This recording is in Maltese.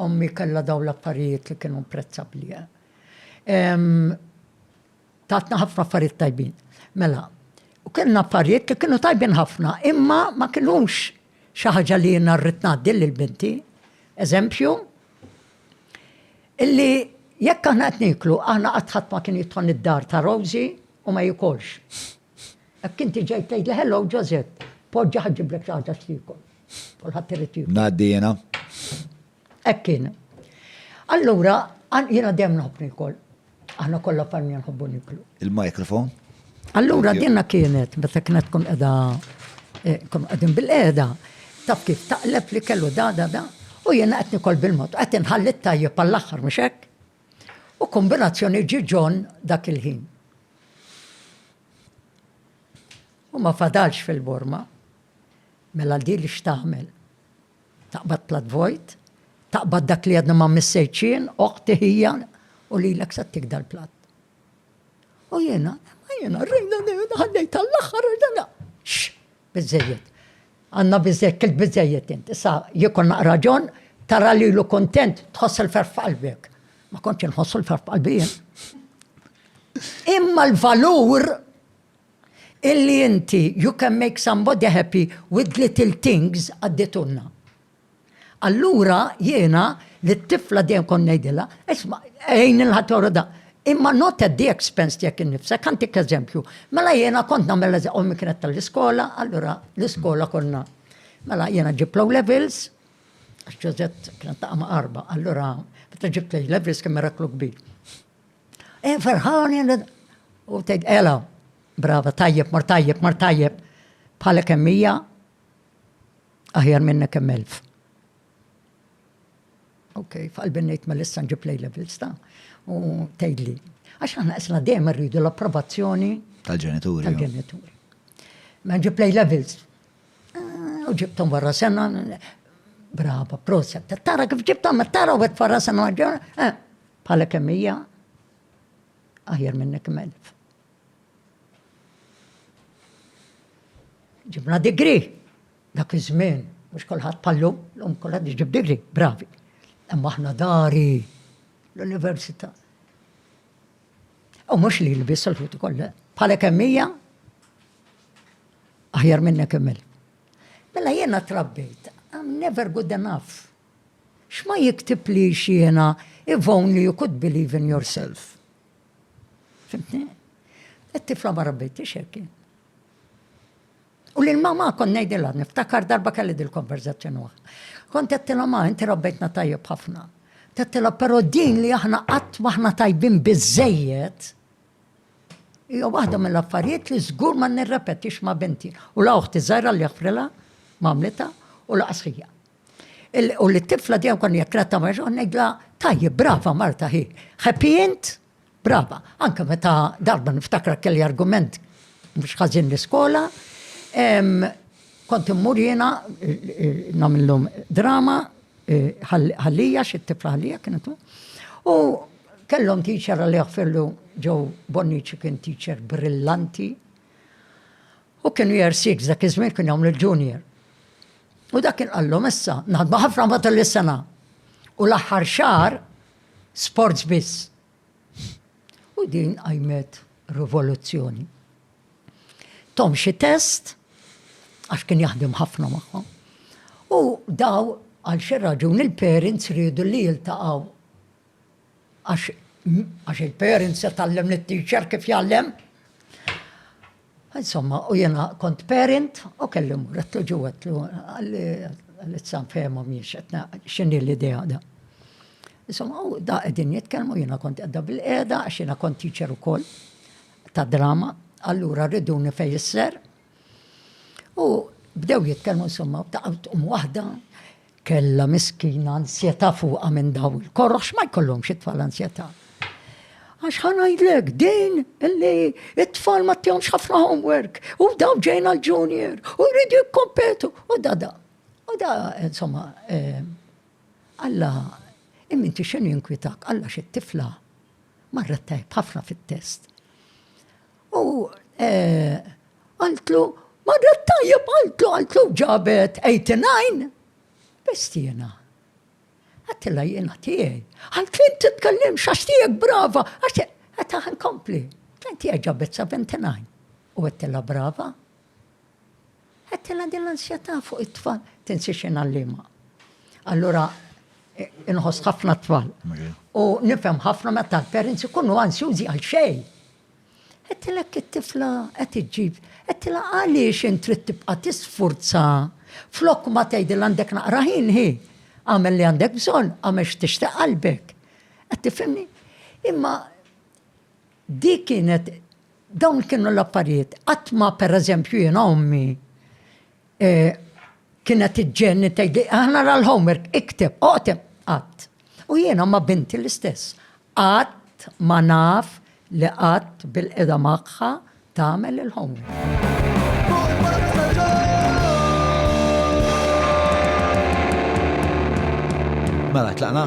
Ommi kalla daw l-affarijiet li kienu prezzabli. Tatna ħafna affarijiet tajbin. Mela, u kellna affarijiet li kienu tajbin ħafna, imma ma kienux xi ħaġa li jiena rrid ngħaddi lill-binti. Eżempju, illi jekk aħna qed niklu, aħna qatt ħadd ma kien jidħol id-dar ta' Rosie u ma jikolx. Jekk inti ġejt tgħidli hello Joseph, poġġa ħaġiblek xi ħaġa x'tikol. Kulħadd irid jikol. Ngħaddi jiena. Hekk kien. Allura jiena dejjem naħobb nikol. Aħna kollha familja nħobbu niklu. Il-mikrofon? Allura dinna kienet meta kienet tkun qiegħda qegħdin bil-qiegħda. Taf kif taqleb li kellu da u jiena qed nikol bil-mod. Qed inħalli tajjeb għall-aħħar mhux hekk. U kombinazzjoni ġi John dak il-ħin. U ma fadalx fil-borma. Mela di li x'tagħmel. Taqbad plat vojt, taqbad dak li għadna ma missejċin, oħti hija u li l-ek sattik dal-plat. U jiena rejna ħallejt għall-aħħar ġana. Bizzejiet. Għanna bizzejiet, kilt bizzejiet int. Issa jikon naqra John, tara li lu kontent, tħoss il-ferf qalbek. Ma konċ nħossu l-ferf qalbi jien. Imma l-valur illi inti, you can make somebody happy with little things għadditunna. Allura jiena li t-tifla dejjem kon ngħidilha, isma' ejn il-ħatora da, imma not at the expense jekk innifsek, kantik eżempju. Mela jiena kont nagħmel ommi kienet tal-iskola, allura l-iskola konna. Mela jiena ġib low levels, għax Ġozett kienet taqma 4, allura meta ġib low levels kien miraklu kbir. Ferħan jiena u tgħid ela, brava, tajjeb, mar tajjeb, bħala kemm hija aħjar minnek kemm 1000. Ok, faqalbi ngħid ma lissa nġib lej levels ta' u tgħidli. Għax aħna isna dejjem irridu l-approvazzjoni tal-ġenituri. Ma nġib lej levels. U ġibtom wara sena, brava, proset. Tara kif ġibtom, tara u għed wara sena bħala kemm hija aħjar minnek kemm 1000. Ġibna degree, dak iż-żmien, mhux kulħadd pallu, l-om kulħadd ġib degree, bravi. Imma aħna dari l-università. U mhux li l-biss l-futi kollha. Bħala kemm hija aħjar minnek kemm 1000. Mela jiena trabbejt, I'm never good enough. X'ma jiktib li xiena if only you could believe in yourself. Fimtni? Et-tifla ma rabbejtix hekk. U l-mama kon ngħidilha, niftakar darba kelli dil-konverzazzjoni waħda. Kont qedtilha ma inti rabbejtna tajjeb ħafna. Qedtilha però din li aħna qatt maħna tajbin biżejjed. Hija waħda mill-affarijiet li żgur ma nirrepetix ma' binti. U la uħti żgħira li jaħfrilha mamlita u laqas hija. U l-tifla dejjem kon jekk retta ma ngħidla tajjeb brava Marta hi. Happy int? Brava. Anke meta darba niftakra kelli argument mhux ħażin l-iskola. Kont immur jiena nagħmilhom drama ħallija xi tifla ħallija kienet u kellhom teacher li jaħfirlu Joe Bonnici kien teacher brillanti u kienu year 6 dak iż-żmien kien jagħmlu l-junior. U dak kien qallhom issa naħdmu ħafna matul is-sena u l-aħħar xahar sports biss. U din qajmet rivoluzzjoni. Tom xi test għax kien jaħdem ħafna magħhom. U daw għal xi raġun il-parents rridu li jiltaqgħu għax il-parents se tallem lit-teacher kif jgħallem. Insomma, u jiena kont parent u kelli murretlu ġuwetlu għal-itzam fehma miex x'inhi l-idea da. Insomma, u da qegħdin jitkellmu jiena kont qiegħda bil-qiegħda għax jiena kont teacher ukoll ta' drama, allura rriduni fejn isser. U bdew jitkellmu insomma taqgħu waħda kellha miskina ansjetà fuqha minn daw il-korroħx ma jkollhomx it-tfal ansjetà. Għax ħanajdlek din illi it-tfal ma tihomx ħafna homework u daw ġejna l-junior u jridu jikkompetu u da. U da insomma Alla imminti x'inhu jinkwitak Alla xi tifla marret tajb ħafna fit-test. U għaltlu marret tajjeb għaltlu ġabet 89. Bestina. Għattila jena tijaj. Għaltlin titkellimx, għax tijek brava. Għatta ħankompli. Għatlin tijaj ġabet 79. U għattila brava. Għattila din l-ansjata fuq it-tfal. Tinsiex nallima. Allora, inħoss ħafna tfal. U nifhem ħafna meta l-parents ikunu ansjużi għal xejn. Għattilek it-tifla qed iġġib. Għattila għaliex intrid tibqa' tisfurza. Flok ma tgħidil għandek naqra ħin ħi. Għamel li għandek bżonn, għamel x'tixtieq qalbek. Qed tifhimni? Imma di kienet dawn kienu l-affarijiet. Qatt ma pereżempju jiena ommi kienet iġġenni tgħidli aħna l-homework ikteb, oqtem qatt. U jiena ma binti l-istess. Qatt ma naf li qatt bil-qeda magħha tagħmel il-homework. Mela, tlaqna?